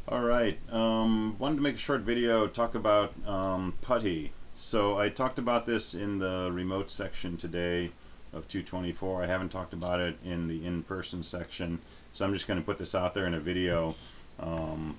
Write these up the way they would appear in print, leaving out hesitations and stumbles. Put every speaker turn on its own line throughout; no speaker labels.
Alright, wanted to make a short video, talk about Putty. So I talked about this in the remote section today of 224. I haven't talked about it in the in-person section, so I'm just going to put this out there in a video um,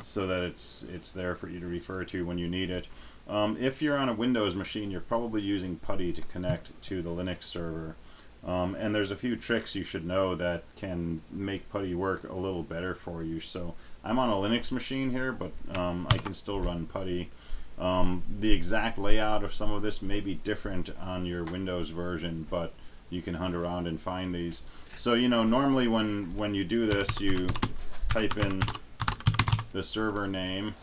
so that it's there for you to refer to when you need it. If you're on a Windows machine, you're probably using Putty to connect to the Linux server. And there's a few tricks you should know that can make Putty work a little better for you. So I'm on a Linux machine here, but I can still run Putty. The exact layout of some of this may be different on your Windows version, but you can hunt around and find these. So normally when you do this, you type in the server name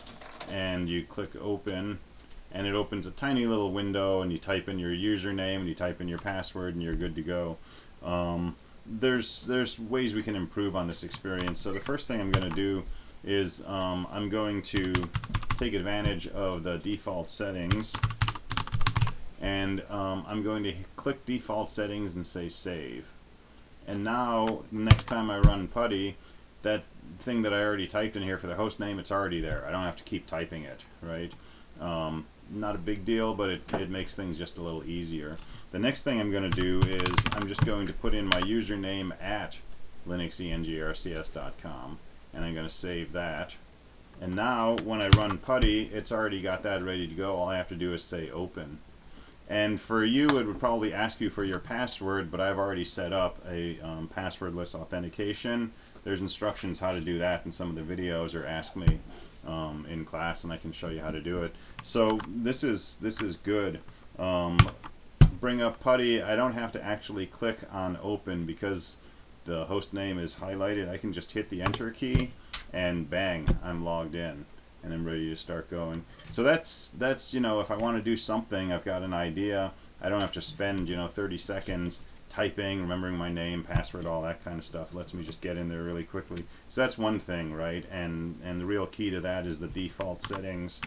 and you click open, and it opens a tiny little window, and you type in your username and you type in your password and you're good to go. There's ways we can improve on this experience. So the first thing I'm going to do is I'm going to take advantage of the default settings, and I'm going to click default settings and say save. And now next time I run Putty, that thing that I already typed in here for the host name, it's already there. I don't have to keep typing it, right? Not a big deal, but it makes things just a little easier. The next thing I'm going to do is I'm just going to put in my username at linuxengrcs.com, and I'm going to save that. And now when I run Putty, it's already got that ready to go. All I have to do is say open. And for you, it would probably ask you for your password, but I've already set up a passwordless authentication. There's instructions how to do that in some of the videos, or ask me in class, and I can show you how to do it. So this is good. Bring up Putty. I don't have to actually click on open because the host name is highlighted. I can just hit the enter key, and bang, I'm logged in and I'm ready to start going. So that's if I want to do something, I've got an idea. I don't have to spend 30 seconds typing, remembering my name, password, all that kind of stuff. It lets me just get in there really quickly. So that's one thing, right? And the real key to that is the default settings.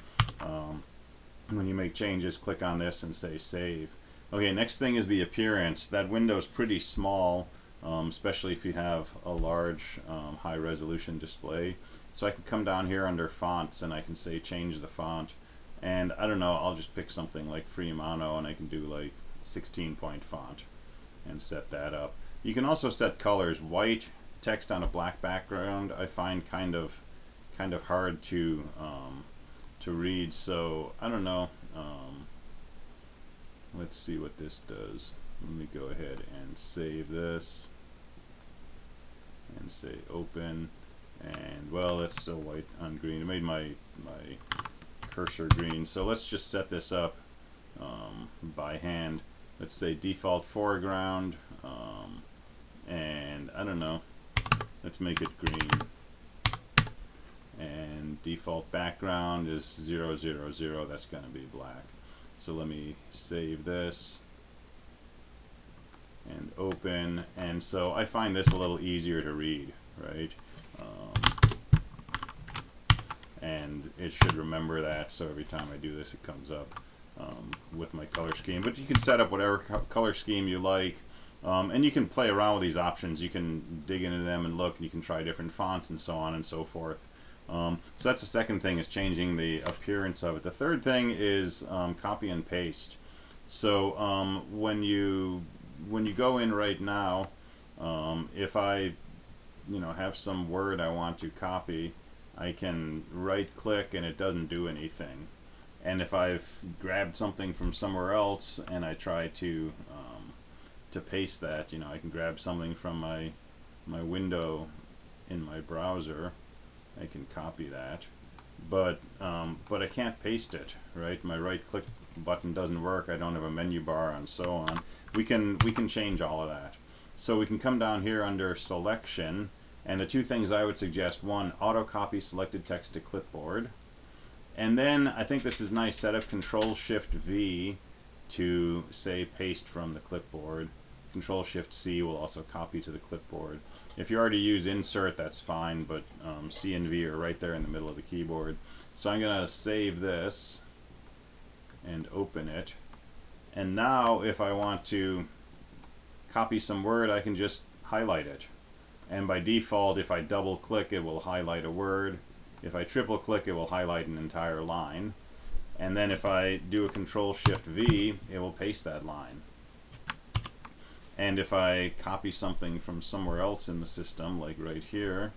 When you make changes, click on this and say save. Okay, next thing is the appearance. That window's pretty small, especially if you have a large high resolution display. So I can come down here under fonts and I can say change the font, and I don't know, I'll just pick something like Fremantle, and I can do like 16-point font and set that up. You can also set colors. White text on a black background I find kind of hard to read, so I don't know. Let's see what this does. Let me go ahead and save this and say open. And well, it's still white on green. It made my cursor green. So let's just set this up by hand. Let's say default foreground, and I don't know, let's make it green. And default background is 000. That's going to be black. So let me save this and open. And so I find this a little easier to read, right? And it should remember that, so every time I do this it comes up with my color scheme. But you can set up whatever color scheme you like, and you can play around with these options. You can dig into them and look, and you can try different fonts and so on and so forth. So that's the second thing, is changing the appearance of it. The third thing is copy and paste. So when you go in right now, if I have some word I want to copy, I can right click and it doesn't do anything. And if I've grabbed something from somewhere else and I try to paste that, I can grab something from my window in my browser. I can copy that, but I can't paste it, right? My right click button doesn't work. I don't have a menu bar, and so on. We can change all of that. So we can come down here under selection, and the two things I would suggest: one, auto copy selected text to clipboard, and then I think this is nice, set up Control Shift V to say paste from the clipboard. Control Shift C will also copy to the clipboard. If you already use insert, that's fine, but C and V are right there in the middle of the keyboard. So I'm going to save this and open it. And now if I want to copy some word, I can just highlight it. And by default, if I double click, it will highlight a word. If I triple click, it will highlight an entire line. And then if I do a Control Shift V, it will paste that line. And if I copy something from somewhere else in the system, like right here,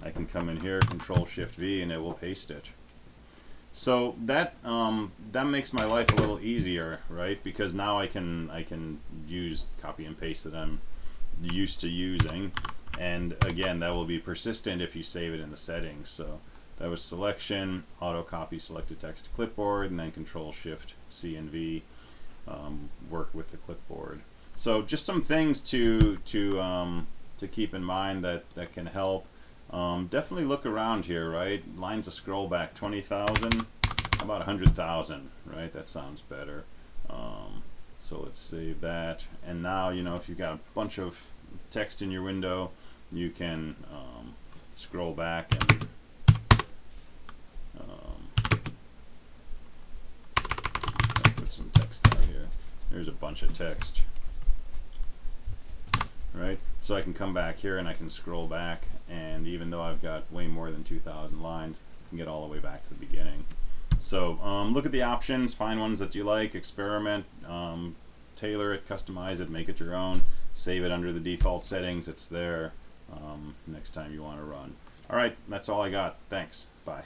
I can come in here, Control Shift V, and it will paste it. So that makes my life a little easier, right? Because now I can use copy and paste that I'm used to using, and again, that will be persistent if you save it in the settings. So that was selection, auto copy selected text to clipboard, and then Control Shift C and V, work with the clipboard. So just some things to keep in mind that can help. Definitely look around here, right? Lines of scroll back 20,000, how about 100,000, right? That sounds better. So let's save that. And now, you know, if you've got a bunch of text in your window, you can scroll back and put some text out here. There's a bunch of text. Right? So I can come back here and I can scroll back, and even though I've got way more than 2,000 lines, I can get all the way back to the beginning. So look at the options, find ones that you like, experiment, tailor it, customize it, make it your own, save it under the default settings. It's there next time you want to run. Alright, that's all I got. Thanks. Bye.